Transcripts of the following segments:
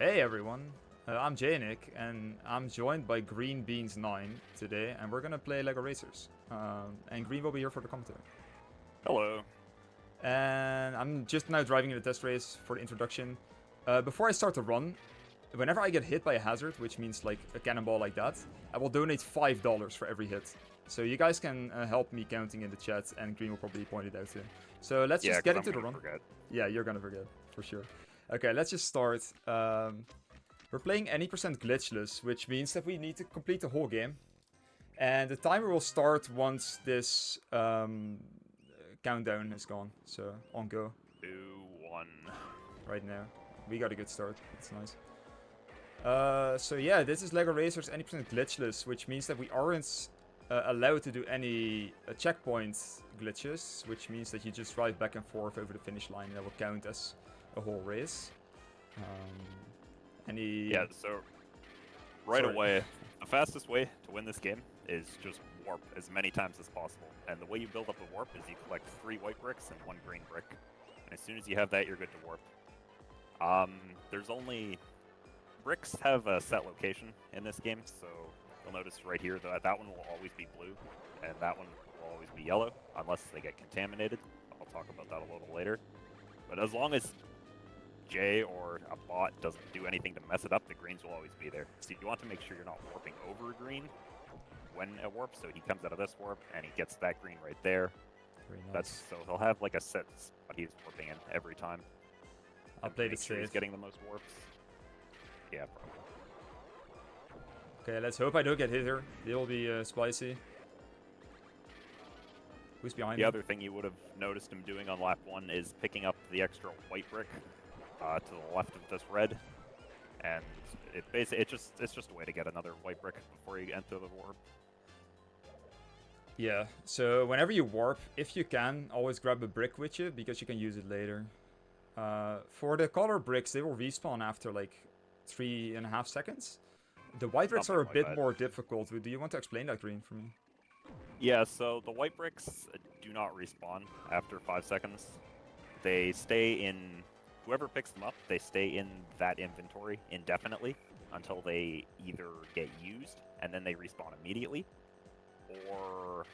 Hey everyone, I'm Jeynick, and I'm joined by Green Beans 9 today, and we're gonna play LEGO Racers. And Green will be here for the commentary. Hello. And I'm just now driving in the test race for the introduction. Before I start the run, whenever I get hit by a hazard, which means like a cannonball like that, I will donate $5 for every hit. So you guys can help me counting in the chat, and Green will probably point it out too. So let's just get into the run. Forget. Yeah, you're gonna forget, for sure. Okay, let's just start. We're playing any percent glitchless, which means that we need to complete the whole game. And the timer will start once this countdown is gone. So, on go. 2, 1. Right now. We got a good start. That's nice. So yeah, this is LEGO Racers any percent glitchless, which means that we aren't allowed to do any checkpoint glitches, which means that you just drive back and forth over the finish line and that will count as a whole race. Yeah, so right away, the fastest way to win this game is just warp as many times as possible. And the way you build up a warp is you collect 3 white bricks and 1 green brick. And as soon as you have that, you're good to warp. There's only... Bricks have a set location in this game, so you'll notice right here that that one will always be blue, and that one will always be yellow, unless they get contaminated. I'll talk about that a little later. But as long as Jay or a bot doesn't do anything to mess it up, the greens will always be there. So you want to make sure you're not warping over a green when it warps, so he comes out of this warp, and he gets that green right there. Very nice. So he'll have like a set spot he's warping in every time. I'll play the sure safe. He's getting the most warps. Yeah, probably. Okay, let's hope I don't get hit here. It will be spicy. Who's behind me? The other thing you would have noticed him doing on lap 1 is picking up the extra white brick to the left of this red, and it's just a way to get another white brick before you enter the warp. Yeah, so whenever you warp, if you can, always grab a brick with you because you can use it later. For the color bricks, they will respawn after like 3.5 seconds. The white bricks are a bit more difficult. Do you want to explain that, Green, for me? Yeah, so the white bricks do not respawn after 5 seconds. They stay in... Whoever picks them up, they stay in that inventory indefinitely until they either get used, and then they respawn immediately, or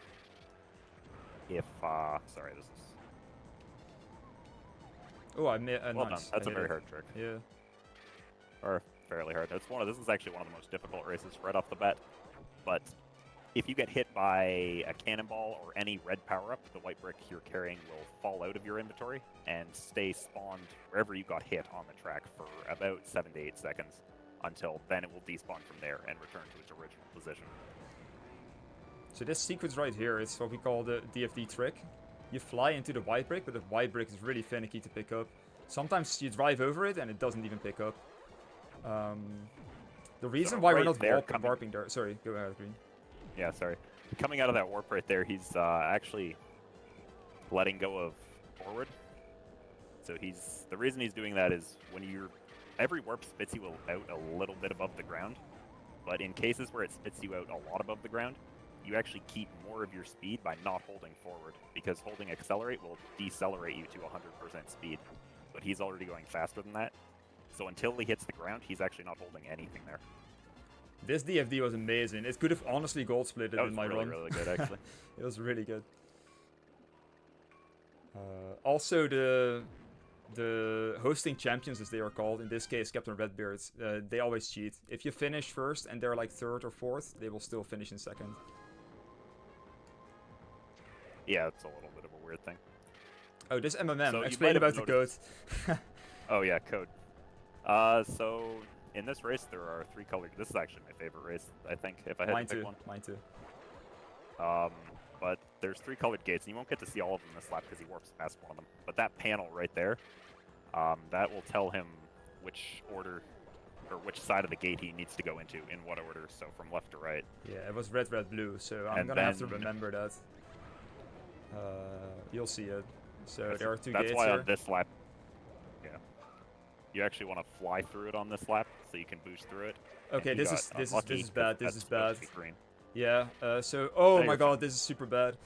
if... sorry, this is... Oh, I made well nice. done. That's a very hard trick. Yeah. Or fairly hard. This is actually one of the most difficult races right off the bat. But if you get hit by a cannonball or any red power-up, the white brick you're carrying will fall out of your inventory and stay spawned wherever you got hit on the track for about 7 to 8 seconds, until then it will despawn from there and return to its original position. So this sequence right here is what we call the DFD trick. You fly into the white brick, but the white brick is really finicky to pick up. Sometimes you drive over it and it doesn't even pick up. The reason why we're not warping there... Sorry, go ahead, Green. Yeah, sorry. Coming out of that warp right there, he's actually letting go of forward. So the reason he's doing that is when every warp spits you out a little bit above the ground, but in cases where it spits you out a lot above the ground, you actually keep more of your speed by not holding forward, because holding accelerate will decelerate you to 100% speed. But he's already going faster than that. So until he hits the ground, he's actually not holding anything there. This DFD was amazing. It could have honestly gold split it in my run. That was really good, actually. It was really good. Also, the hosting champions, as they are called, in this case Captain Redbeard, they always cheat. If you finish first and they're like 3rd or 4th, they will still finish in 2nd. Yeah, it's a little bit of a weird thing. Oh, this MMM. So explain about the code. Oh yeah, code. So in this race there are 3 colored. This is actually my favorite race, I think, if I had to pick one. Mine too. But there's 3 colored gates, and you won't get to see all of them this lap because he warps past one of them. But that panel right there, that will tell him which order or which side of the gate he needs to go into in what order. So from left to right. Yeah, it was red, red, blue. So I'm gonna have to remember that. You'll see it. So there are 2 gates. That's why here. on this lap, yeah, you actually want to fly through it on this lap so you can boost through it. Okay, this is bad. This is bad. Yeah, so... Oh No, my you're god, this is super bad.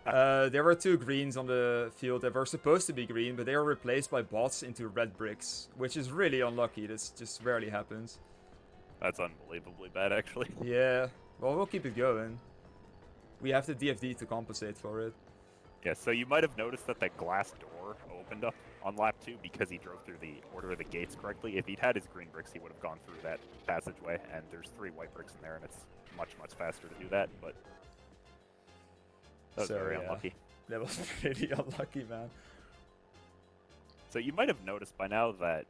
There were 2 greens on the field that were supposed to be green, but they were replaced by bots into red bricks, which is really unlucky. This just rarely happens. That's unbelievably bad, actually. Yeah, well, we'll keep it going. We have the DFD to compensate for it. Yeah, so you might have noticed that that glass door opened up on lap 2 because he drove through the order of the gates correctly. If he'd had his green bricks, he would have gone through that passageway, and there's 3 white bricks in there, and it's much, much faster to do that, but that was very unlucky. That was pretty unlucky, man. So you might have noticed by now that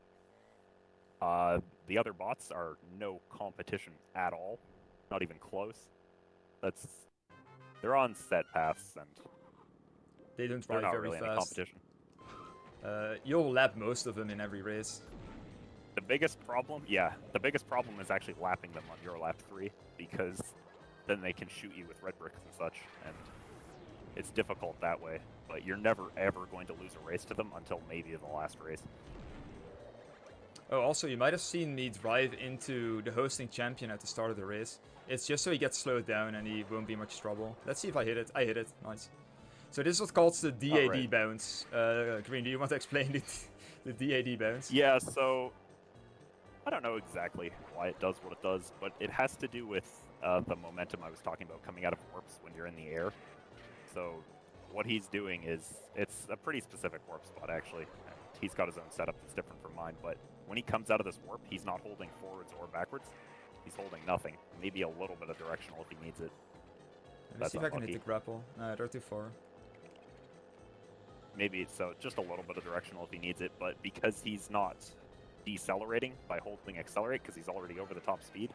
the other bots are no competition at all, not even close. They're on set paths, and They don't they're drive not very really in a fast. competition. You'll lap most of them in every race. The biggest problem is actually lapping them on your lap 3, because then they can shoot you with red bricks and such, and it's difficult that way. But you're never ever going to lose a race to them until maybe the last race. Oh, also, you might have seen me drive into the hosting champion at the start of the race. It's just so he gets slowed down and he won't be much trouble. Let's see if I hit it. I hit it. Nice. So this is what's called the DAD right. bounce. Green, do you want to explain the DAD bounce? Yeah, so I don't know exactly why it does what it does, but it has to do with the momentum I was talking about coming out of warps when you're in the air. So what he's doing is, it's a pretty specific warp spot actually. He's got his own setup that's different from mine, but when he comes out of this warp, he's not holding forwards or backwards. He's holding nothing. Maybe a little bit of directional if he needs it. Let's see if I can hit the grapple. No, they're too far. Maybe, so just a little bit of directional if he needs it, but because he's not decelerating by holding accelerate, because he's already over the top speed,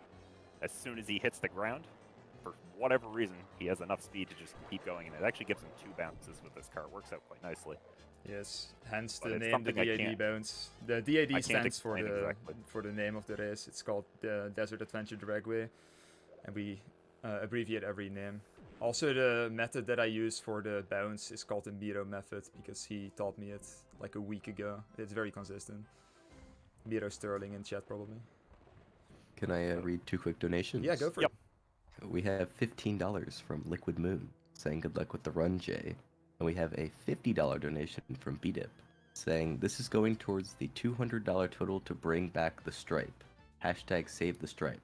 as soon as he hits the ground, for whatever reason, he has enough speed to just keep going, and it actually gives him 2 bounces with this car. It works out quite nicely. Yes, hence But the it's name, the something I DAD can't- bounce. The I DAD can't stands for explain the exactly. name of the race. It's called the Desert Adventure Dragway, and we abbreviate every name. Also, the method that I use for the bounce is called the Miro method, because he taught me it like a week ago. It's very consistent. Miro Sterling in chat, probably. Can I read 2 quick donations? Yeah, go for Yep. it. We have $15 from Liquid Moon, saying good luck with the run, Jay. And we have a $50 donation from BDIP, saying this is going towards the $200 total to bring back the stripe. Hashtag save the stripe.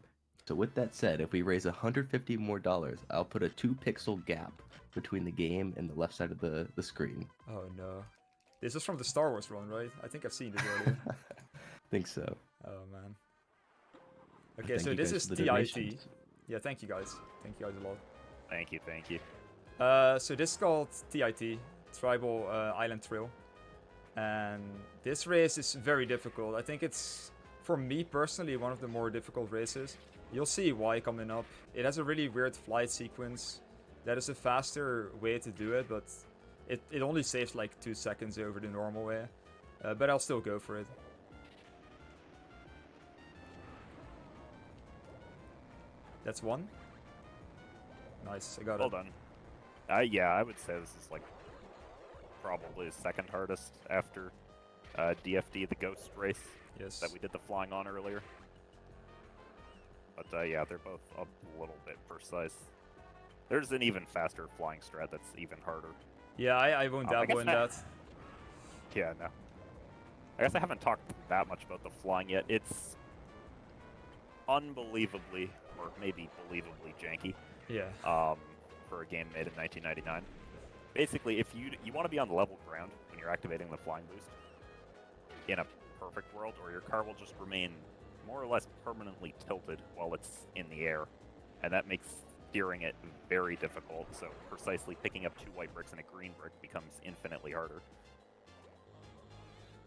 So with that said, if we raise $150 more, I'll put a 2-pixel gap between the game and the left side of the screen. Oh no. This is from the Star Wars run, right? I think I've seen this earlier. Think so. Oh man. Okay, Thank so you this guys is for the TIT. donations. Yeah, thank you guys. Thank you guys a lot. Thank you, thank you. So this is called TIT, Tribal Island Trail. And this race is very difficult. I think it's, for me personally, one of the more difficult races. You'll see why coming up. It has a really weird flight sequence. That is a faster way to do it, but it only saves like 2 seconds over the normal way. But I'll still go for it. That's 1. Nice, I got Well it. done. Yeah, I would say this is like probably the second hardest after DFD, the Ghost race Yes. that we did the flying on earlier. But yeah, they're both a little bit precise. There's an even faster flying strat that's even harder. Yeah, I won't I dabble guess in that- that. Yeah, no. I guess I haven't talked that much about the flying yet. It's unbelievably, or maybe believably janky, Yeah. for a game made in 1999. Basically, if you want to be on level ground when you're activating the flying boost, in a perfect world, or your car will just remain more or less permanently tilted while it's in the air, and that makes steering it very difficult, so precisely picking up 2 white bricks and a green brick becomes infinitely harder.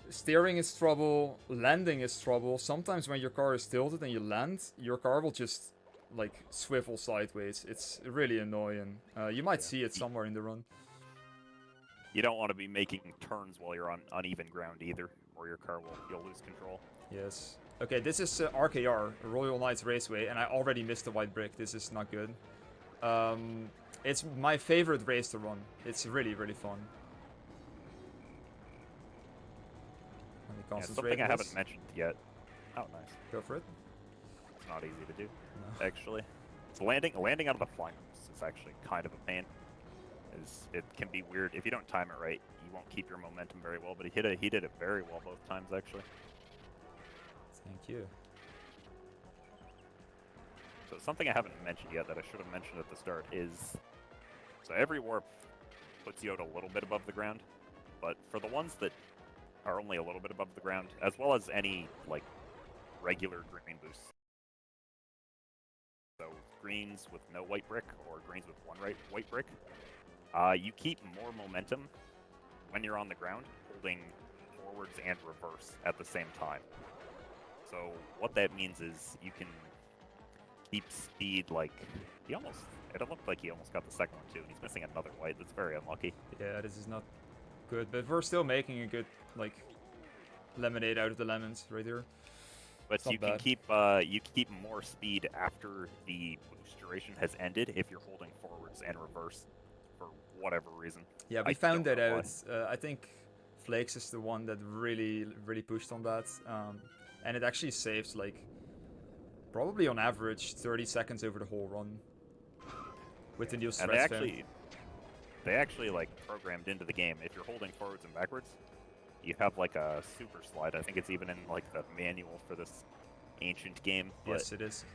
Steering is trouble, landing is trouble. Sometimes when your car is tilted and you land, your car will just like swivel sideways. It's really annoying. You might see it somewhere in the run. You don't want to be making turns while you're on uneven ground either, or your car you'll lose control. Yes. Okay, this is RKR, Royal Knights Raceway, and I already missed the white brick. This is not good. It's my favorite race to run. It's really, really fun. Let me Yeah, concentrate something I on haven't this. mentioned yet. Oh, nice. Go for it. It's not easy to do, No. actually. So landing out of the flying boost is actually kind of a pain. It can be weird if you don't time it right. You won't keep your momentum very well. But he did it very well both times actually. Thank you. So something I haven't mentioned yet that I should have mentioned at the start is, so every warp puts you out a little bit above the ground, but for the ones that are only a little bit above the ground, as well as any like regular green boosts, so greens with no white brick or greens with one white brick, you keep more momentum when you're on the ground, holding forwards and reverse at the same time. So what that means is you can keep speed like it looked like he almost got the second one too, and he's missing another white. That's very unlucky. Yeah, this is not good, but we're still making a good, like, lemonade out of the lemons right here. But It's not you can bad. keep more speed after the boost duration has ended if you're holding forwards and reverse for whatever reason. Yeah, we found that out. I think Flakes is the one that really pushed on that, and it actually saves like probably on average 30 seconds over the whole run with the new And stress fan. they actually like programmed into the game, if you're holding forwards and backwards, you have like a super slide. I think it's even in like the manual for this ancient game. Yes, it is.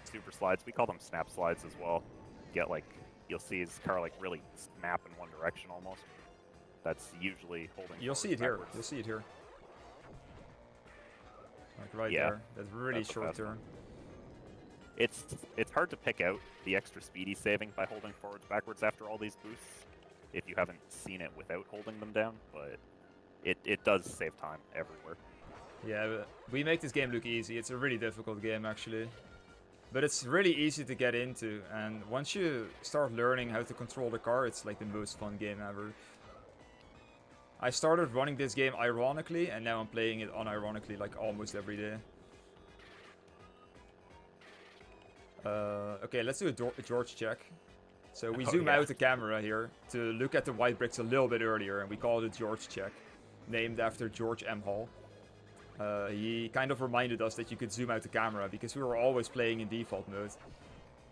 Super slides, we call them snap slides as well. You'll see his car like really snap in one direction almost. That's usually holding. You'll see it here. backwards. You'll see it here. Like right Yeah, there. That's really that's short fast turn. one. It's hard to pick out the extra speed he's saving by holding forwards backwards after all these boosts if you haven't seen it without holding them down, but it does save time everywhere. Yeah, but we make this game look easy. It's a really difficult game actually. But it's really easy to get into, and once you start learning how to control the car, it's like the most fun game ever. I started running this game ironically, and now I'm playing it unironically like almost every day. Okay, let's do a George check. So we zoom out the camera here to look at the white bricks a little bit earlier, and we call it a George check, named after George M. Hall. He kind of reminded us that you could zoom out the camera because we were always playing in default mode.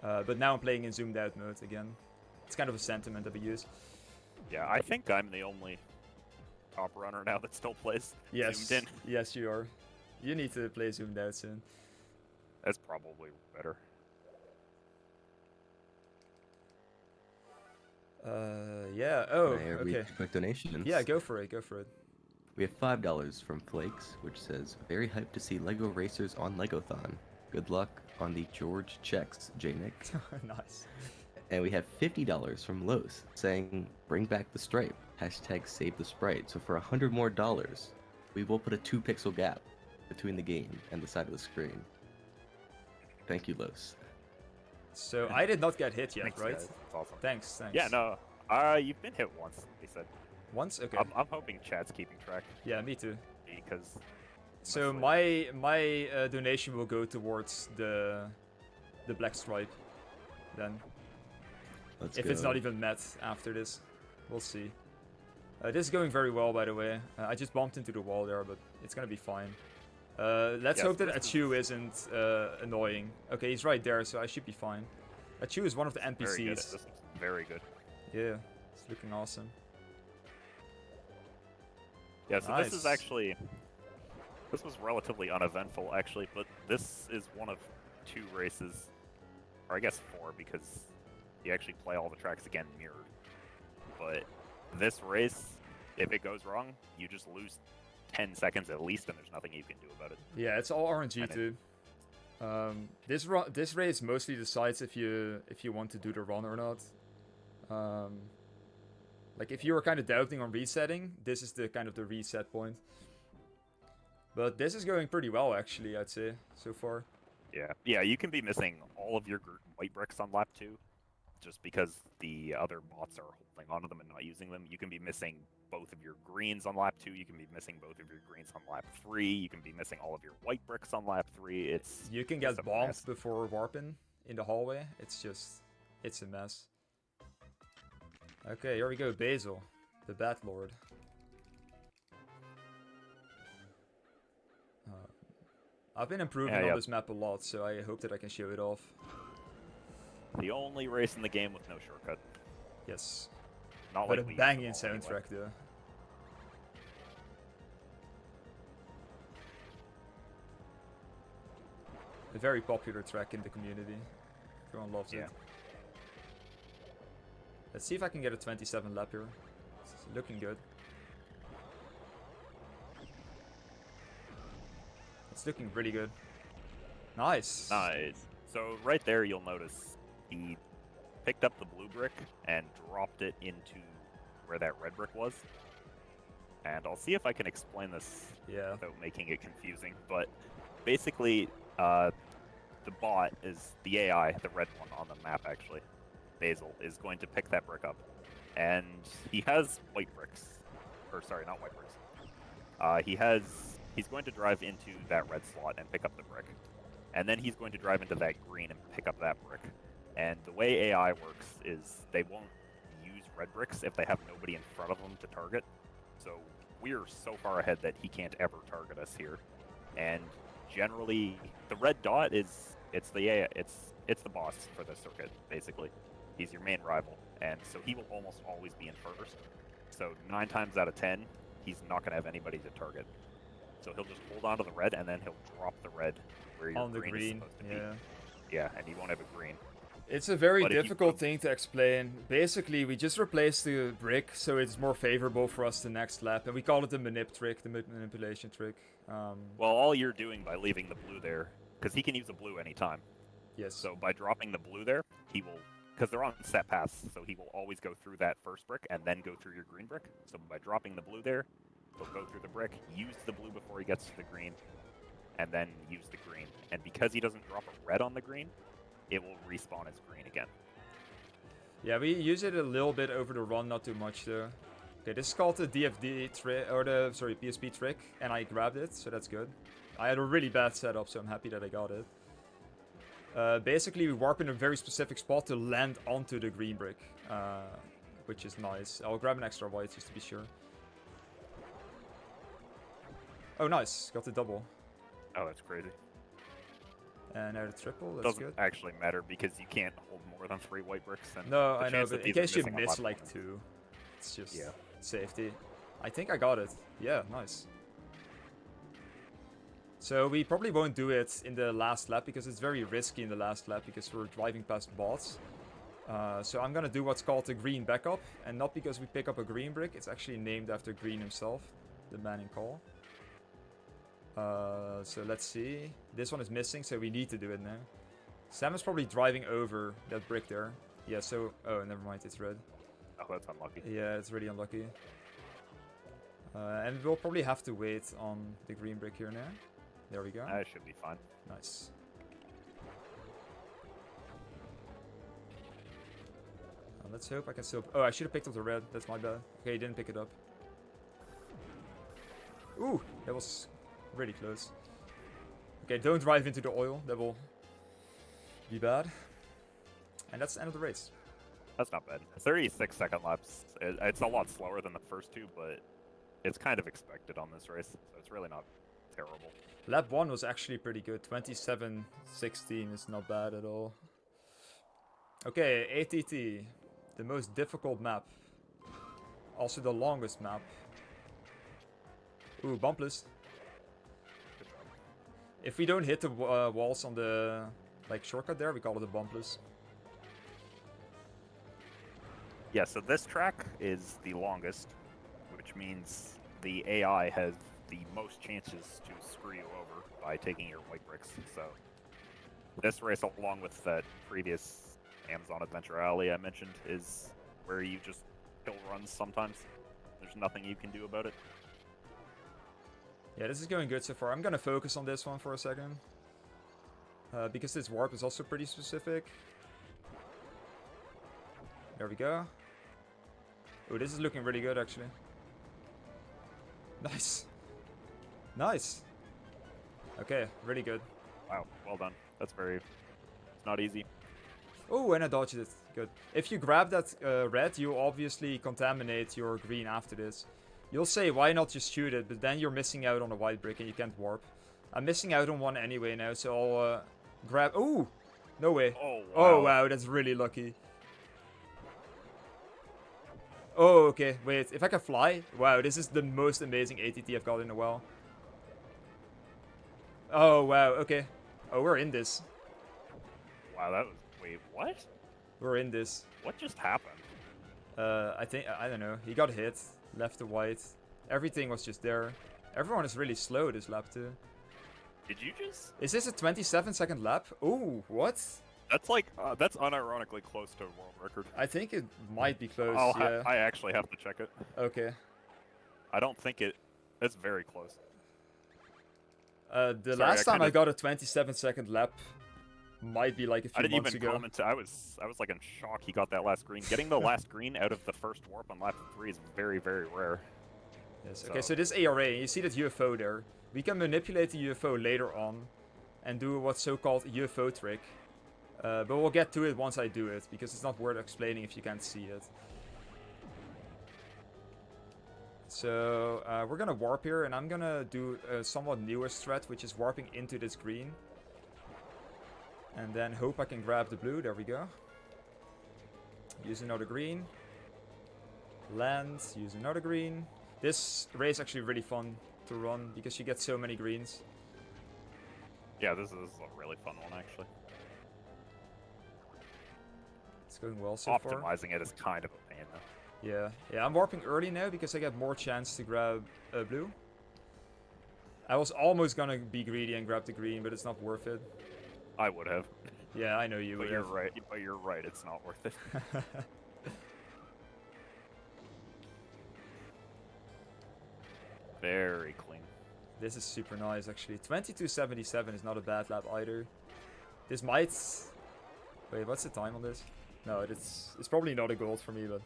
But now I'm playing in zoomed out mode again. It's kind of a sentiment that we use. Yeah, I think I'm the only top runner now that still plays zoomed in. Yes, you are. You need to play zoomed out soon. That's probably better. Yeah. Oh, Read okay. quick donations. Yeah, go for it. Go for it. We have $5 from Flakes, which says, very hyped to see LEGO racers on LEGOthon. Good luck on the George checks, Jeynick. Nice. And we have $50 from Los, saying, bring back the stripe. Hashtag save the sprite. So for $100 more, we will put a 2-pixel gap between the game and the side of the screen. Thank you, Los. So I did not get hit yet, Thanks, right? guys. That's awesome. Thanks. Yeah, no. You've been hit once, he said. Once? Okay. I'm hoping chat's keeping track. Yeah, me too. Because. So my donation will go towards the black stripe, then. Let's If go. it's not even met after this, we'll see. This is going very well, by the way. I just bumped into the wall there, but it's gonna be fine. Let's hope that Achu isn't annoying. Okay, he's right there, so I should be fine. Achu is one of the NPCs. Very good. This is very good. Yeah, it's looking awesome. Yeah, so Nice. this was relatively uneventful actually, but this is one of 2 races, or I guess 4 because you actually play all the tracks again mirrored. But this race, if it goes wrong, you just lose 10 seconds at least, and there's nothing you can do about it. Yeah, it's all RNG too. This race mostly decides if you want to do the run or not. Like if you were kind of doubting on resetting, this is the kind of the reset point. But this is going pretty well actually, I'd say, so far. Yeah, you can be missing all of your white bricks on lap 2, just because the other bots are holding onto them and not using them. You can be missing both of your greens on lap 2. You can be missing both of your greens on lap 3. You can be missing all of your white bricks on lap 3. You can get bombed before warping in the hallway. It's a mess. Okay, here we go, Basil, the Bat Lord. I've been improving on this map a lot, so I hope that I can show it off. The only race in the game with no shortcut. Yes. Not What like a we use banging them all anyway. soundtrack, though. A very popular track in the community. Everyone loves it. Let's see if I can get a 27 lap here. It's looking good. It's looking really good. Nice. Nice. So right there, you'll notice he picked up the blue brick and dropped it into where that red brick was. And I'll see if I can explain this Yeah. without making it confusing. But basically, the bot is the AI, the red one on the map actually. Basil is going to pick that brick up, and he has white bricks, or sorry, not white bricks. He's going to drive into that red slot and pick up the brick, and then he's going to drive into that green and pick up that brick. And the way AI works is they won't use red bricks if they have nobody in front of them to target. So we're so far ahead that he can't ever target us here. And generally, the red dot is it's the boss for the circuit basically. He's your main rival, and so he will almost always be in first. So 9 times out of 10, he's not going to have anybody to target. So he'll just hold on to the red, and then he'll drop the red where your On the green is supposed to yeah. be. Yeah, and he won't have a green. It's a very But if you difficult put- thing to explain. Basically, we just replaced the brick, so it's more favorable for us the next lap. And we call it the manip trick, the manipulation trick. Well, all you're doing by leaving the blue there, because he can use the blue anytime. Yes. So by dropping the blue there, he will, because they're on set paths, so he will always go through that first brick and then go through your green brick. So by dropping the blue there, he'll go through the brick, use the blue before he gets to the green, and then use the green. And because he doesn't drop a red on the green, it will respawn as green again. Yeah, we use it a little bit over the run, not too much though. Okay, this is called the DFD trick, or the, sorry, PSP trick, and I grabbed it, so that's good. I had a really bad setup, so I'm happy that I got it. Basically, we warp in a very specific spot to land onto the green brick, which is nice. I'll grab an extra white just to be sure. Oh, nice. Got the double. Oh, that's crazy. And now the triple, that's Doesn't good. actually matter because you can't hold more than 3 white bricks. And No, the I know, chance but that in these are case you missing a miss lot like more- 2, it's just Yeah. safety. I think I got it. Yeah, nice. So we probably won't do it in the last lap because it's very risky in the last lap because we're driving past bots. So I'm gonna do what's called the green backup, and not because we pick up a green brick, it's actually named after Green himself, the man in call. So let's see. This one is missing, so we need to do it now. Sam is probably driving over that brick there. Yeah, so... Oh, never mind, it's red. Oh, that's unlucky. Yeah, it's really unlucky. And we'll probably have to wait on the green brick here now. There we go. That should be fine. Nice. Let's hope I can still... Oh, I should have picked up the red. That's my bad. Okay, he didn't pick it up. Ooh, that was really close. Okay, don't drive into the oil. That will be bad. And that's the end of the race. That's not bad. 36-second laps. It's a lot slower than the first 2, but it's kind of expected on this race, so it's really not terrible. Lap 1 was actually pretty good. 27:16 is not bad at all. Okay, ATT. The most difficult map. Also the longest map. Ooh, bumpless. Good job. If we don't hit the walls on the shortcut there, we call it a bumpless. Yeah, so this track is the longest, which means the AI has the most chances to screw you over by taking your white bricks. So this race, along with that previous Amazon Adventure Alley I mentioned, is where you just hill runs sometimes. There's nothing you can do about it. Yeah, this is going good so far. I'm gonna focus on this one for a second. Because this warp is also pretty specific. There we go. Oh, this is looking really good actually. Nice. Nice. Okay, really good. Wow, well done. That's it's not easy. Oh, and I dodged it. Good. If you grab that red, you obviously contaminate your green after this. You'll say, why not just shoot it? But then you're missing out on a white brick and you can't warp. I'm missing out on one anyway now, so I'll grab... Ooh! No way. Oh, wow. Oh, wow, that's really lucky. Oh, okay, wait. If I can fly? Wow, this is the most amazing ATT I've got in a while. Oh, wow, okay. Oh, we're in this. Wow, that was... Wait, what? We're in this. What just happened? I think, I don't know. He got hit. Left to right. Everything was just there. Everyone is really slow this lap too. Did you just... Is this a 27-second lap? Ooh, what? That's like, that's unironically close to a world record. I think it might be close, I yeah. actually have to check it. Okay. I don't think it... It's very close. The Sorry, last time I kinda- got a 27-second lap might be like a I few didn't months even ago. comment. I was like in shock he got that last green. Getting the last green out of the first warp on lap 3 is very, very rare. Yes. Okay, so this ARA, you see that UFO there. We can manipulate the UFO later on and do what's so-called UFO trick. But we'll get to it once I do it, because it's not worth explaining if you can't see it. So, we're gonna warp here, and I'm gonna do a somewhat newer strat, which is warping into this green. And then hope I can grab the blue, there we go. Use another green. Land, use another green. This race is actually really fun to run, because you get so many greens. Yeah, this is a really fun one, actually. It's going well so far. Optimizing it is kind of a pain, though. Yeah, I'm warping early now because I get more chance to grab blue. I was almost gonna be greedy and grab the green, but it's not worth it. I would have. Yeah, I know you would But you're have. right. But you're right. It's not worth it. Very clean. This is super nice, actually. 22.77 is not a bad lap either. This might... Wait, what's the time on this? No, it's probably not a gold for me, but...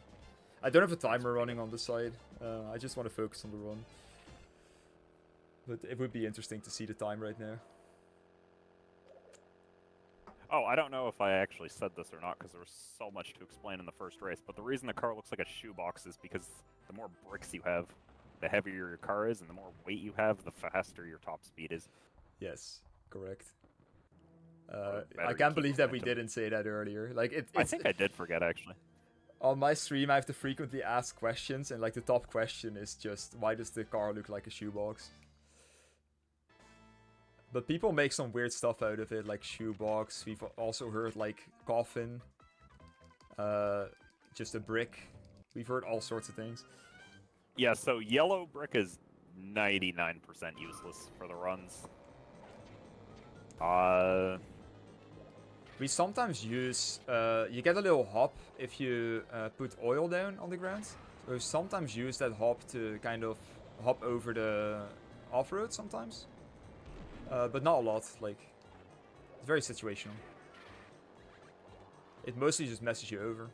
I don't have a timer running on the side. I just want to focus on the run. But it would be interesting to see the time right now. Oh, I don't know if I actually said this or not, because there was so much to explain in the first race, but the reason the car looks like a shoebox is because the more bricks you have, the heavier your car is, and the more weight you have, the faster your top speed is. Yes, correct. Better I to can't keep believe that we momentum. didn't say that earlier. Like I think I did forget, actually. on my stream, I have to frequently ask questions, and like the top question is just, why does the car look like a shoebox? But people make some weird stuff out of it, like shoebox. We've also heard like coffin, just a brick. We've heard all sorts of things. Yeah, so yellow brick is 99% useless for the runs. We sometimes use, you get a little hop if you put oil down on the ground. So we sometimes use that hop to kind of hop over the off-road sometimes. But not a lot, like, it's very situational. It mostly just messes you over.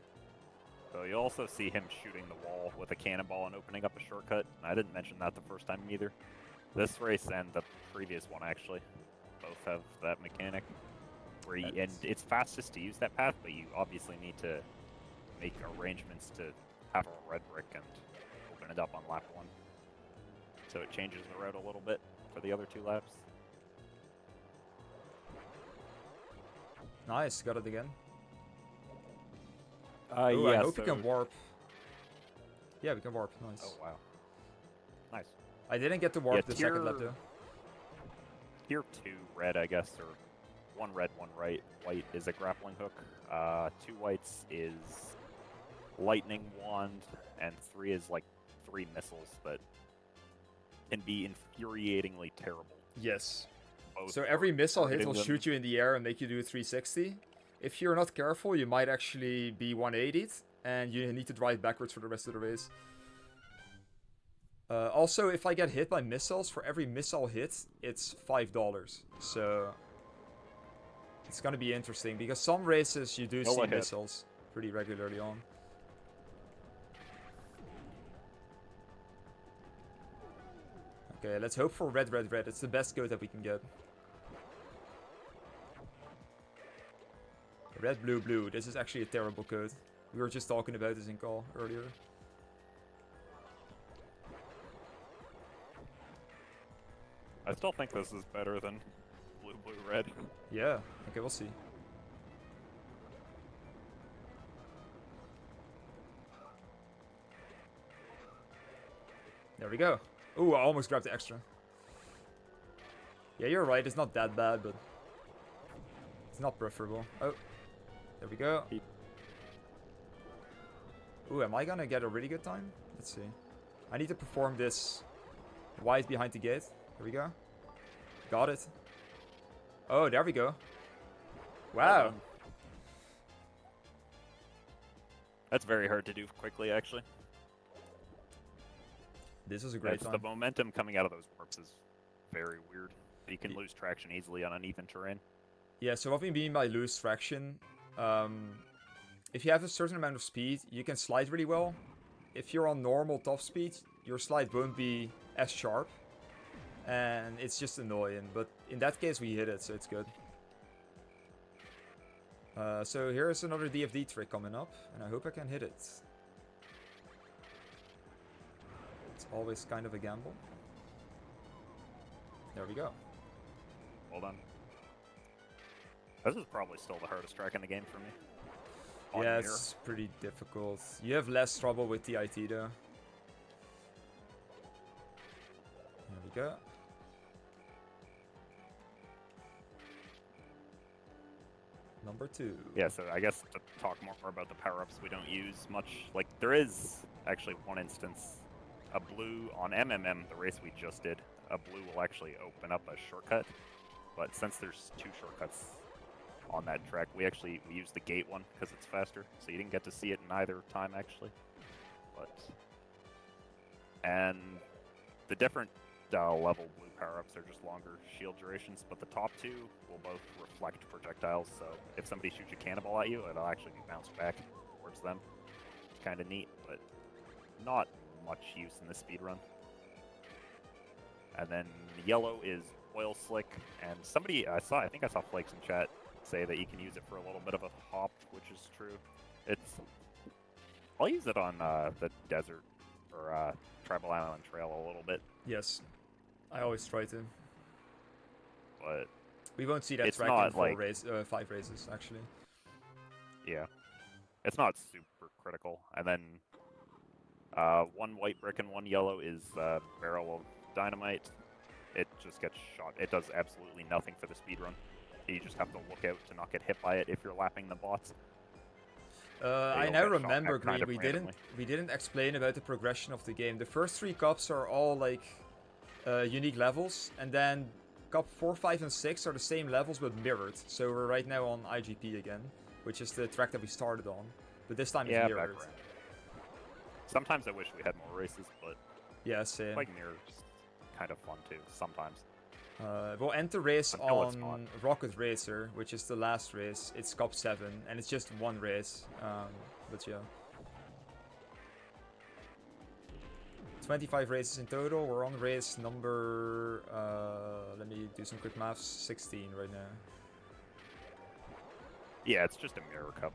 So you also see him shooting the wall with a cannonball and opening up a shortcut. I didn't mention that the first time either. This race and the previous one, actually, both have that mechanic. Where you, and it's fastest to use that path, but you obviously need to make arrangements to have a red brick and open it up on lap 1. So it changes the route a little bit for the other 2 laps. Nice, got it again. Yeah, I hope we can warp. Yeah, we can warp, nice. Oh, wow. Nice. I didn't get to warp the second lap though. Tier 2 red, I guess, or 1 red, 1 white is a grappling hook. 2 whites is lightning wand, and 3 is like 3 missiles that can be infuriatingly terrible. Yes. Both So every missile hit targeting will them. shoot you in the air and make you do a 360. If you're not careful, you might actually be 180'd, and you need to drive backwards for the rest of the race. Also, if I get hit by missiles, for every missile hit, it's $5. So it's gonna be interesting, because some races you do see hit. missiles pretty regularly on. Okay, let's hope for red, red, red. It's the best code that we can get. Red, blue, blue. This is actually a terrible code. We were just talking about this in call earlier. I still think this is better than blue, blue, red. Yeah, okay, we'll see. There we go. Ooh, I almost grabbed the extra. Yeah, you're right. It's not that bad, but it's not preferable. Oh, there we go. Ooh, am I gonna get a really good time? Let's see. I need to perform this wide behind the gate. Here we go. Got it. Oh, there we go. Wow. That's very hard to do quickly, actually. This is a great time. The momentum coming out of those warps is very weird. You can lose traction easily on uneven terrain. Yeah, so what we mean by lose traction, if you have a certain amount of speed, you can slide really well. If you're on normal top speed, your slide won't be as sharp. And it's just annoying, but in that case we hit it, so it's good. So here's another DFD trick coming up, and I hope I can hit it. It's always kind of a gamble. There we go. Well done. This is probably still the hardest track in the game for me. Yeah, it's pretty difficult. You have less trouble with the IT though. There we go. Number 2. Yeah, so I guess to talk more about the power-ups we don't use much. Like, there is actually one instance. A blue on MMM, the race we just did, a blue will actually open up a shortcut. But since there's 2 shortcuts on that track, we use the gate one because it's faster. So you didn't get to see it in either time, actually. And the different level blue power-ups are just longer shield durations, but the top 2 will both reflect projectiles, so if somebody shoots a cannonball at you, it'll actually be bounced back towards them. It's kind of neat, but not much use in the speed run. And then yellow is oil slick, and somebody I think I saw Flakes in chat say that you can use it for a little bit of a hop, which is true. I'll use it on the desert or Tribal Island Trail a little bit. Yes, I always try to. But we won't see that it's track not in 5 races, actually. Yeah. It's not super critical. And then 1 white brick and 1 yellow is a barrel of dynamite. It just gets shot. It does absolutely nothing for the speed run. You just have to look out to not get hit by it if you're lapping the bots. I now remember, Green, we didn't explain about the progression of the game. The first 3 cups are all like unique levels, and then cup 4, 5, and 6 are the same levels but mirrored. So we're right now on IGP again, which is the track that we started on, but this time it's mirrored. Sometimes I wish we had more races, but yeah, same. Like mirrors, kind of fun too. Sometimes. We'll end the race on Rocket Racer, which is the last race. It's Cup 7, and it's just 1 race. But yeah. 25 races in total. We're on race number... let me do some quick maths. 16 right now. Yeah, it's just a mirror cup.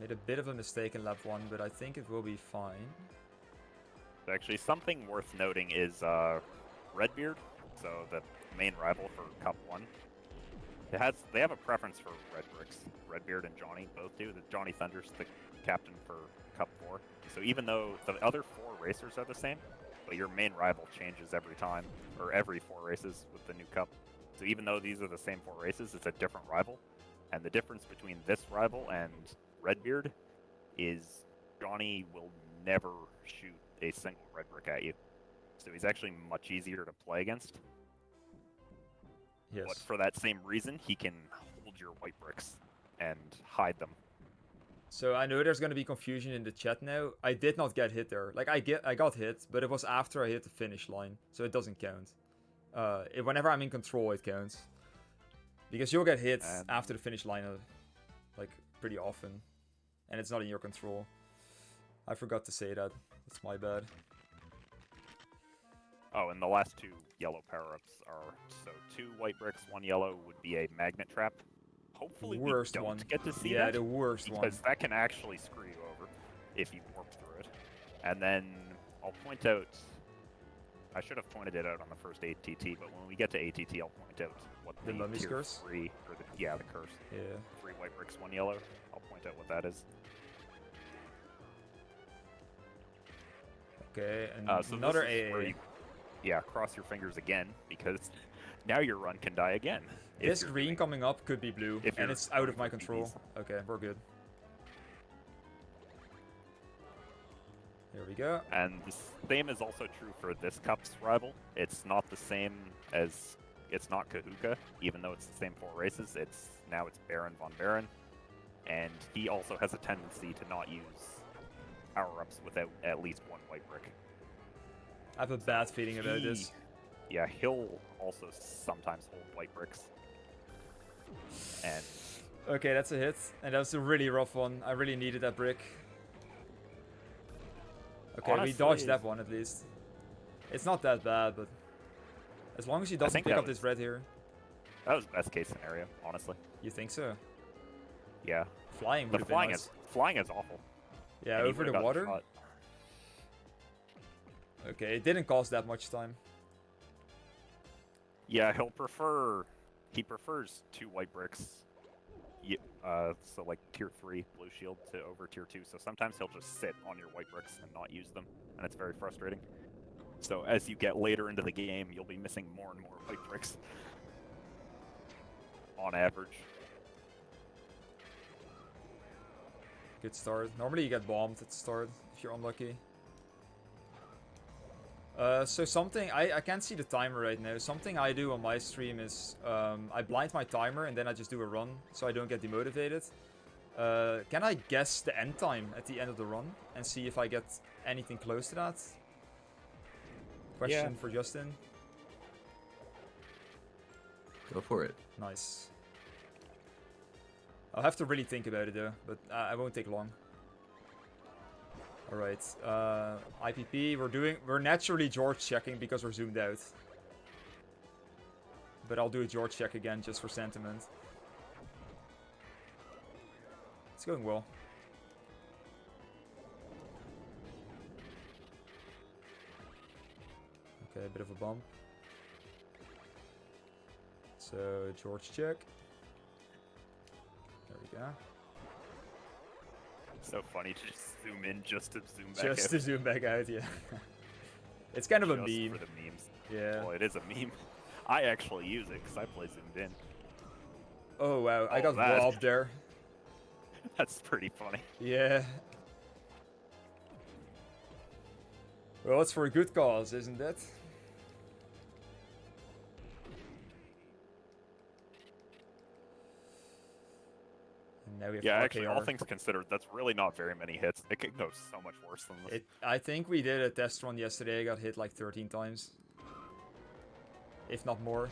Made a bit of a mistake in lap 1, but I think it will be fine. Actually, something worth noting is Redbeard, so the main rival for Cup 1. They have a preference for red bricks. Redbeard and Johnny both do. Johnny Thunder's the captain for Cup 4. So even though the other 4 racers are the same, but your main rival changes every time, or every 4 races with the new Cup. So even though these are the same 4 races, it's a different rival. And the difference between this rival and Redbeard is Johnny will never shoot a single red brick at you. So he's actually much easier to play against. Yes. But for that same reason, he can hold your white bricks and hide them. So I know there's going to be confusion in the chat now. I did not get hit there. Like I got hit, but it was after I hit the finish line, so it doesn't count. Whenever I'm in control, it counts. Because you'll get hit after the finish line, like pretty often, and it's not in your control. I forgot to say that. That's my bad. Oh, and the last 2 yellow power-ups are, so 2 white bricks, 1 yellow would be a magnet trap. Hopefully we don't get to see that. Yeah, the worst one. Because that can actually screw you over if you warp through it. And then I'll point out, I should have pointed it out on the first ATT, but when we get to ATT, I'll point out what the tier curse? 3, or the curse. Yeah. 3 white bricks, 1 yellow. I'll point out what that is. Okay, and So another this is where AA. you, yeah, cross your fingers again, because now your run can die again. if This you're green doing- coming up could be blue, if and you're it's out going of my for control. BBs. Okay, we're good. Here we go. And the same is also true for this Cup's rival. It's not the same as, it's not Kahuka, even though it's the same 4 races. Now it's Baron von Baron, and he also has a tendency to not use power-ups without at least 1 white brick. I have a bad feeling about this. Yeah, he'll also sometimes hold white bricks. And Okay, that's a hit, and that was a really rough one. I really needed that brick. Okay, we honestly, dodged that one at least. It's not that bad, but as long as he doesn't think pick that up this was- red here. that was best case scenario, honestly. You think so? Yeah, Flying would the have been flying nice. flying is awful. Yeah, and he over would've the gotten water? shot. Okay, it didn't cost that much time. Yeah, he prefers 2 white bricks. So like tier 3 blue shield to over tier 2. So sometimes he'll just sit on your white bricks and not use them, and it's very frustrating. So as you get later into the game, you'll be missing more and more white bricks on average. Good start. Normally you get bombed at the start if you're unlucky. So something, I can't see the timer right now. Something I do on my stream is I blind my timer and then I just do a run so I don't get demotivated. Can I guess the end time at the end of the run and see if I get anything close to that? Question for Justin. Go for it. Nice. I'll have to really think about it though, but I won't take long. Alright, IPP, we're naturally George checking because we're zoomed out. But I'll do a George check again just for sentiment. It's going well. Okay, a bit of a bump. So, George check. There we go. So funny to just zoom in just to zoom back Just out. to zoom back out, yeah. It's kind of a Just meme. for the memes. Yeah. Well, it is a meme. I actually use it because I play zoomed in. Oh wow, I Oh, got that- robbed there. That's pretty funny. Yeah. Well, it's for a good cause, isn't it? And now we have Yeah, RKR. actually, all things considered, that's really not very many hits. It could go so much worse than this. I think we did a test run yesterday. I got hit like 13 times. If not more.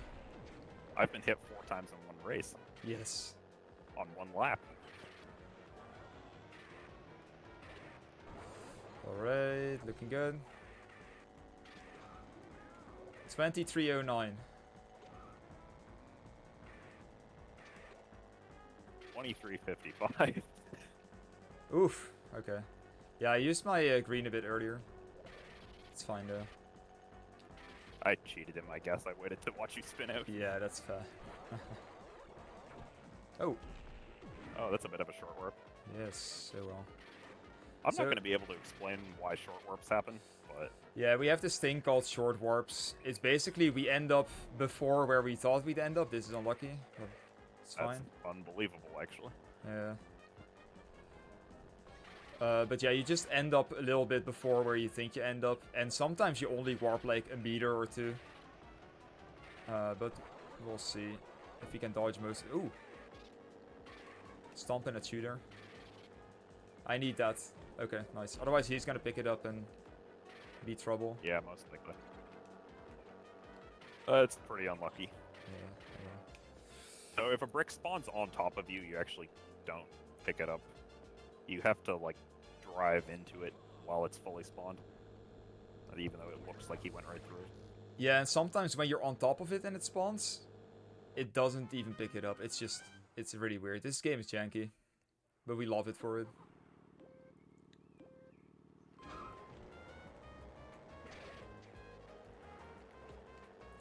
I've been hit 4 times in one race Yes. on 1 lap. Alright, looking good. 2309. 23:55. Oof. Okay. Yeah, I used my green a bit earlier. It's fine though. I cheated him, I guess. I waited to watch you spin out. Yeah, that's fair. Oh, Oh, that's a bit of a short warp. yes, so well. I'm So- not going to be able to explain why short warps happen, but Yeah, we have this thing called short warps. It's basically we end up before where we thought we'd end up. This is unlucky, but it's that's fine. unbelievable, actually. Yeah. But yeah, you just end up a little bit before where you think you end up, and sometimes you only warp like a meter or 2. But we'll see if we can dodge most. Ooh, stomping at shooter. I need that. Okay, nice. Otherwise, he's gonna pick it up and be trouble. Yeah, most likely. It's pretty unlucky. Yeah. So if a brick spawns on top of you, you actually don't pick it up. You have to, like, drive into it while it's fully spawned. Even though it looks like he went right through it. Yeah, and sometimes when you're on top of it and it spawns, it doesn't even pick it up. It's just, it's really weird. This game is janky, but we love it for it.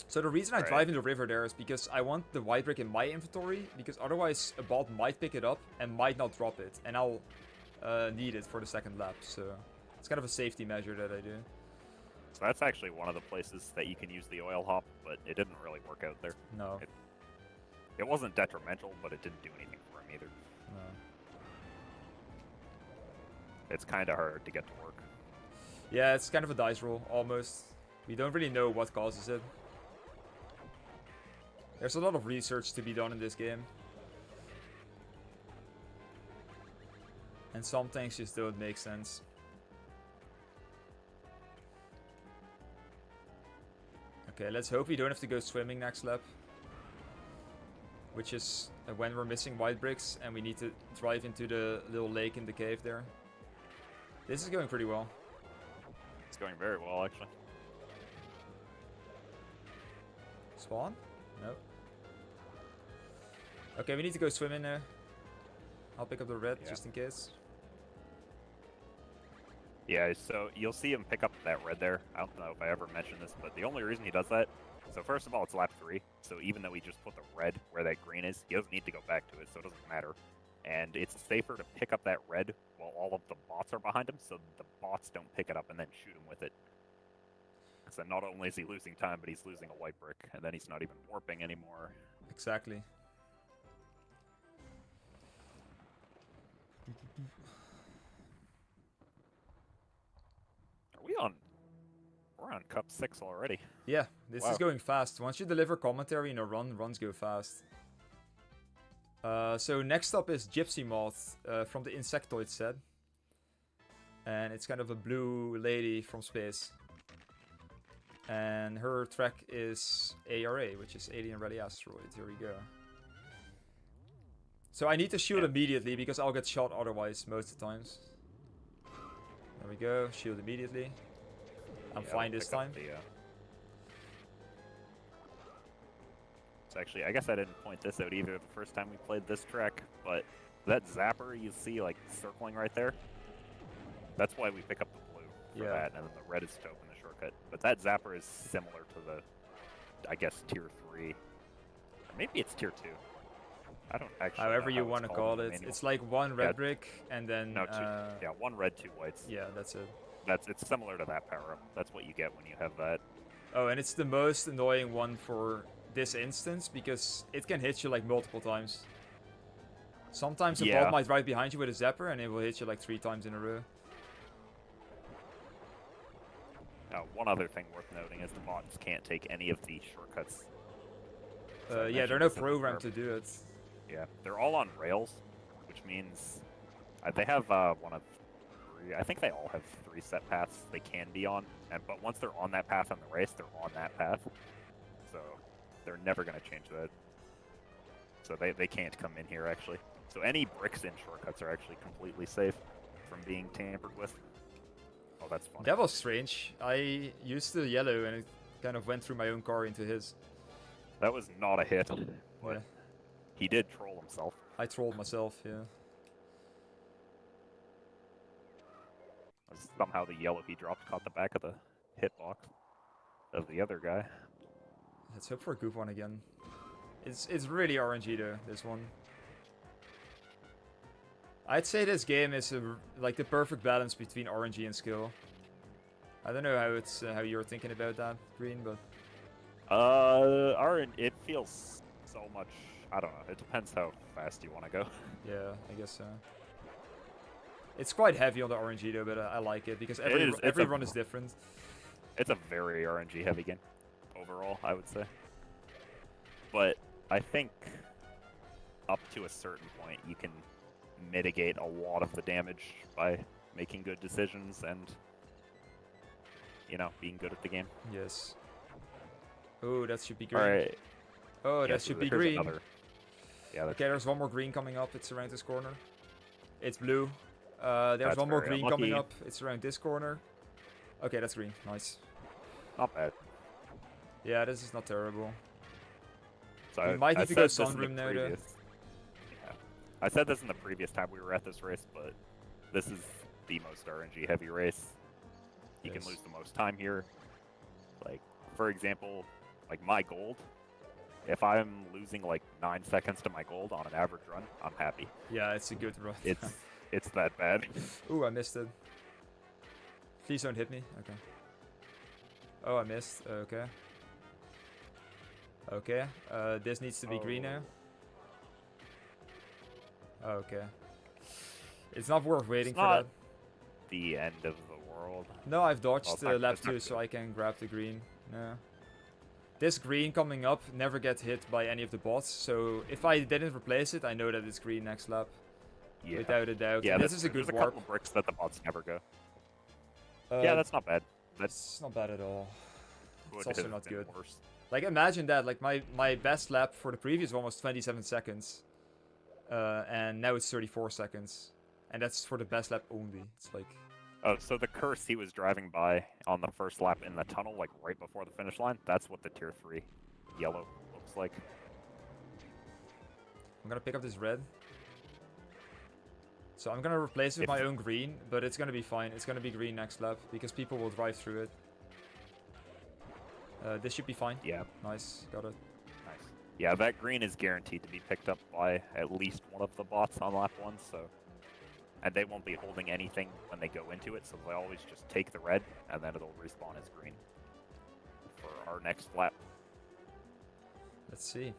So the reason I Right. drive in the river there is because I want the white brick in my inventory, because otherwise a bot might pick it up and might not drop it, and I'll need it for the second lap, so it's kind of a safety measure that I do. So that's actually one of the places that you can use the oil hop, but it didn't really work out there. No. It wasn't detrimental, but it didn't do anything for him either. No. It's kind of hard to get to work. Yeah, it's kind of a dice roll, almost. We don't really know what causes it. There's a lot of research to be done in this game. And some things just don't make sense. Okay, let's hope we don't have to go swimming next lap. Which is when we're missing white bricks and we need to drive into the little lake in the cave there. This is going pretty well. It's going very well, actually. Spawn? No. Okay, we need to go swim in there. I'll pick up the red just in case. Yeah, so you'll see him pick up that red there. I don't know if I ever mentioned this, but the only reason he does that, so first of all, it's lap 3, so even though he just put the red where that green is, he doesn't need to go back to it, so it doesn't matter. And it's safer to pick up that red while all of the bots are behind him, so the bots don't pick it up and then shoot him with it. So not only is he losing time, but he's losing a white brick, and then he's not even warping anymore. Exactly. Are we on? We're on Cup 6 already. Yeah, this is going fast. Once you deliver commentary in a run, runs go fast. So next up is Gypsy Moth from the Insectoid set. And it's kind of a blue lady from space. And her track is ARA, which is Alien Ready Asteroid. Here we go. So I need to shoot immediately because I'll get shot otherwise most of the times. There we go, shield immediately. I'm fine this time. So actually, I guess I didn't point this out either the first time we played this track, but that zapper you see like circling right there, that's why we pick up the blue for that, and then the red is to open the shortcut. But that zapper is similar to the, I guess, tier 3. Or maybe it's tier 2. I don't actually However know you how want to it's call called in it. the It's like one red brick and then... No, two. Yeah, 1 red, 2 whites. Yeah, that's it. It's similar to that power-up. That's what you get when you have that. Oh, and it's the most annoying one for this instance because it can hit you like multiple times. Sometimes a bot might ride behind you with a zapper and it will hit you like 3 times in a row. Now, one other thing worth noting is the bots can't take any of the shortcuts. So yeah, they're no program to do it. Yeah, they're all on rails, which means they have one of 3. I think they all have 3 set paths they can be on, but once they're on that path in the race, they're on that path. So they're never going to change that. So they can't come in here, actually. So any bricks in shortcuts are actually completely safe from being tampered with. Oh, that's fun. That was strange. I used the yellow and it kind of went through my own car into his. That was not a hit, but he did troll himself. I trolled myself, yeah. Somehow the yellow he dropped caught the back of the hitbox of the other guy. Let's hope for a good one again. It's really RNG though, this one. I'd say this game is like the perfect balance between RNG and skill. I don't know how you're thinking about that, Green, but it feels so much. I don't know. It depends how fast you want to go. Yeah, I guess so. It's quite heavy on the RNG though, but I like it because every run is different. It's a very RNG heavy game overall, I would say. But I think up to a certain point, you can mitigate a lot of the damage by making good decisions and, you know, being good at the game. Yes. Oh, that should be green. Alright. Oh, that should be green. Yeah, okay, there's one more green coming up. It's around this corner. It's blue. There's one more green coming up. It's around this corner. Okay, that's green. Nice. Not bad. Yeah, this is not terrible. So we might need to go Sunroom now, though. Yeah. I said this in the previous time we were at this race, but this is the most RNG heavy race. You can lose the most time here. Like, for example, like my gold. If I'm losing like 9 seconds to my gold on an average run, I'm happy. Yeah, it's a good run. It's that bad. Ooh, I missed it. Please don't hit me. Okay. Oh, I missed. Okay. Okay. This needs to be green now. Okay. It's not worth waiting for that. The end of the world. No, I've Well, dodged it's not- lap it's not 2 so good. I can grab the green. No. This green coming up never gets hit by any of the bots, so if I didn't replace it, I know that it's green next lap. Yeah. Without a doubt. Yeah, And this that's is a true. good There's a warp. couple bricks that the bots never go. Uh, Yeah, that's not bad. That's not bad at all. It's Would also have not been good. worse. Like, imagine that. Like, my best lap for the previous one was 27 seconds. And now it's 34 seconds. And that's for the best lap only. It's like... Oh, so the curse he was driving by on the first lap in the tunnel, like right before the finish line, that's what the tier 3 yellow looks like. I'm gonna pick up this red. So I'm gonna replace it with my own green, but it's gonna be fine. It's gonna be green next lap, because people will drive through it. This should be fine. Yeah, Nice, got it. nice. Yeah, that green is guaranteed to be picked up by at least one of the bots on lap 1, so... And they won't be holding anything when they go into it, so they always just take the red, and then it'll respawn as green for our next lap. Let's see.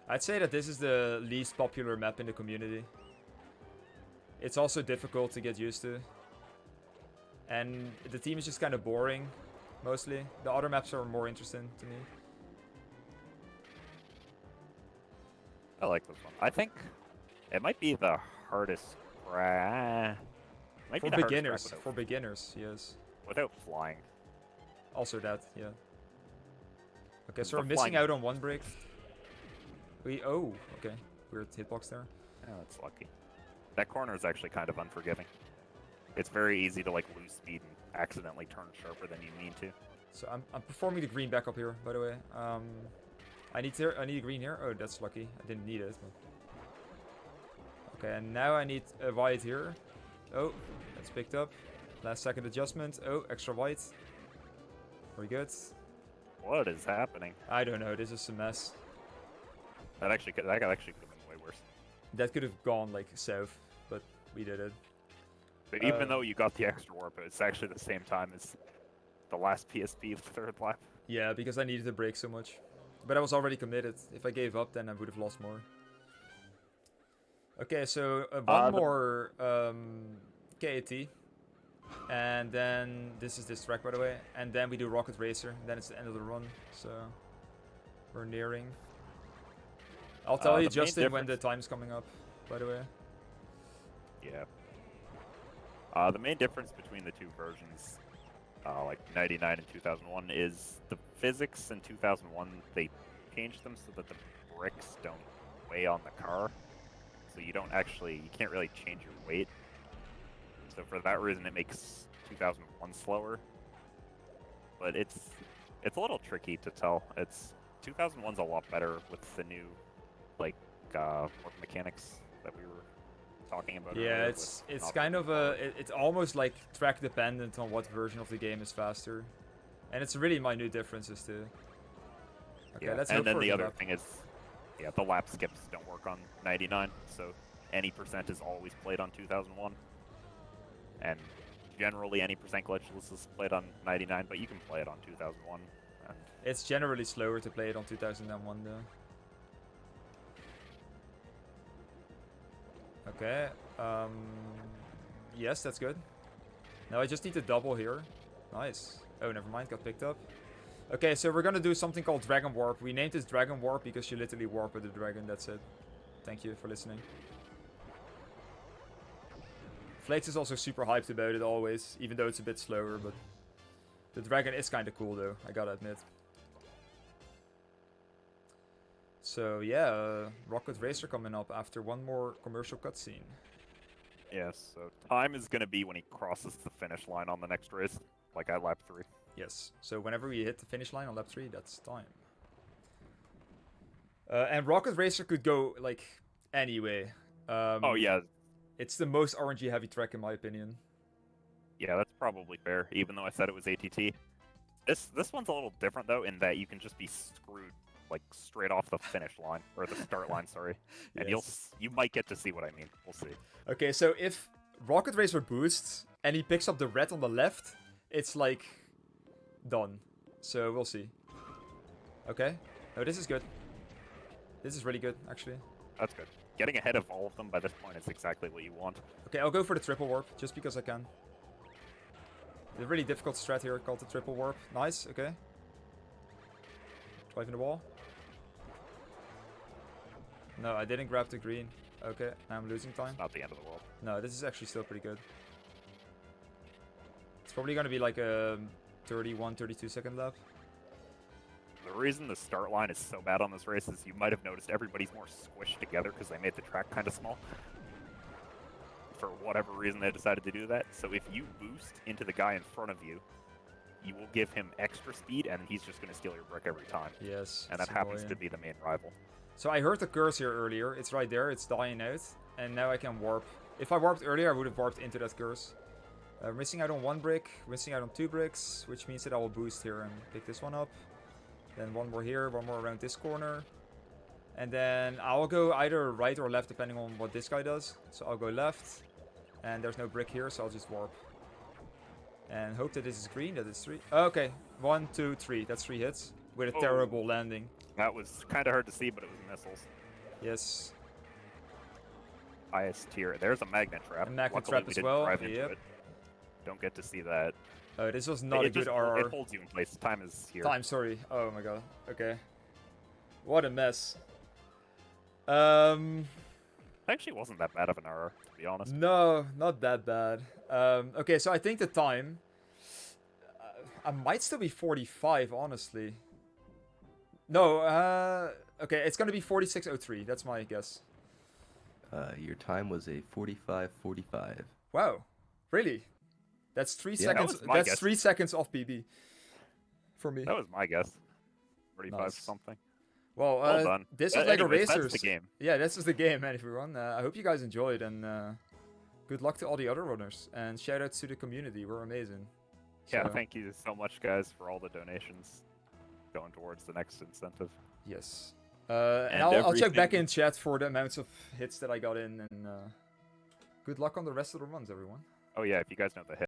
I'd say that this is the least popular map in the community. It's also difficult to get used to. And the team is just kind of boring, mostly. The other maps are more interesting to me. I like this one. I think it might be the hardest might be For the hardest beginners, track for beginners, yes. without flying. Also that, yeah. Okay, so The we're missing flying- out on one break. Oh, okay. Weird hitbox there. Oh, that's lucky. That corner is actually kind of unforgiving. It's very easy to like lose speed and accidentally turn sharper than you mean to. So I'm performing the green back up here, by the way. I need a green here. Oh, that's lucky. I didn't need it. But... Okay, and now I need a white here. Oh, that's picked up. Last second adjustment. Oh, extra white. Very good. What is happening? I don't know. This is a mess. That actually could have been way worse. That could have gone like south, but we did it. But even though you got the extra warp, it's actually the same time as the last PSP of the third lap. Yeah, because I needed to brake so much. But I was already committed. If I gave up, then I would have lost more. Okay, so one more KAT. And then this is this track, by the way. And then we do Rocket Racer. Then it's the end of the run. So we're nearing. I'll tell you, the main Justin, when the difference- time's coming up, by the way. Yeah. The main difference between the two versions, like 99 and 2001, is the physics in 2001, they changed them so that the bricks don't weigh on the car. So you can't really change your weight. So for that reason, it makes 2001 slower. But it's a little tricky to tell. 2001's a lot better with the new, like, work mechanics that we were talking about. Yeah, earlier it's with kind of it's almost like track dependent on what version of the game is faster, and it's really minute differences too. Okay, Yeah, let's and hope then for a the good other lap. thing is, yeah, the lap skips don't work on 99, so any percent is always played on 2001, and generally any percent glitchless is played on 99, but you can play it on 2001. And It's generally slower to play it on 2001 though. Okay, yes, that's good. Now I just need to double here. Nice. Oh, never mind, got picked up. Okay, so we're gonna do something called Dragon Warp. We named this Dragon Warp because you literally warp with the dragon, that's it. Thank you for listening. Flakes is also super hyped about it always, even though it's a bit slower, but... The dragon is kinda cool though, I gotta admit. So yeah, Rocket Racer coming up after one more commercial cutscene. yes, so time is going to be when he crosses the finish line on the next race, like at lap 3. Yes, so whenever we hit the finish line on lap 3, that's time. And Rocket Racer could go, like, anyway. Oh yeah, It's the most RNG heavy track in my opinion. yeah, that's probably fair, even though I said it was ATT. This one's a little different though, in that you can just be screwed like straight off the finish line or the start line, sorry, and Yes. you might get to see what I mean. We'll see. Okay, so if Rocket Racer boosts and he picks up the red on the left, it's like done. So we'll see. Okay. Oh, this is good. This is really good, actually. That's good. Getting ahead of all of them by this point is exactly what you want. Okay, I'll go for the triple warp, just because I can. The really difficult strat here called the triple warp. Nice, okay. Driving the wall. No, I didn't grab the green. Okay, now I'm losing time. It's not the end of the world. No, this is actually still pretty good. It's probably going to be like a 31, 32 second lap. The reason the start line is so bad on this race is you might have noticed everybody's more squished together because they made the track kind of small. For whatever reason, they decided to do that. So if you boost into the guy in front of you, you will give him extra speed, and he's just going to steal your brick every time. Yes. And that happens to be the main rival. So I heard the curse here earlier. It's right there. It's dying out. And now I can warp. If I warped earlier, I would have warped into that curse. Missing out on 1 brick. Missing out on 2 bricks. Which means that I will boost here and pick this one up. Then 1 more here. 1 more around this corner. And then I'll go either right or left depending on what this guy does. So I'll go left. And there's no brick here, so I'll just warp. And hope that this is green. That is 3. Okay. 1, 2, 3. That's 3 hits. With a terrible landing. That was kind of hard to see, but it was missiles. Yes. Highest tier. There's a magnet trap. A magnet Luckily, trap we as didn't well. drive into Yep. it. Don't get to see that. This was not a good It RR. holds you in place. Time is here. Time, sorry. Oh my god. Okay. What a mess. It actually wasn't that bad of an RR, to be honest. No, not that bad. Okay, so I think the time... I might still be 45, honestly. No, okay, it's gonna be 46:03. That's my guess. Your time was a 45:45. Wow. Really? That's 3 Yeah, seconds. that was my That's guess. 3 seconds off PB. For me. That was my guess. 45 Nice. something. Well, Well done. this is LEGO Anyways, Racers. that's the game. Yeah, this is the game, everyone. I hope you guys enjoyed, and good luck to all the other runners. And shout out to the community. We're amazing. Yeah, So, thank you so much, guys, for all the donations going towards the next incentive. Yes. And I'll check back everything- in chat for the amounts of hits that I got in, and good luck on the rest of the runs, everyone. Oh yeah, if you guys know the hit.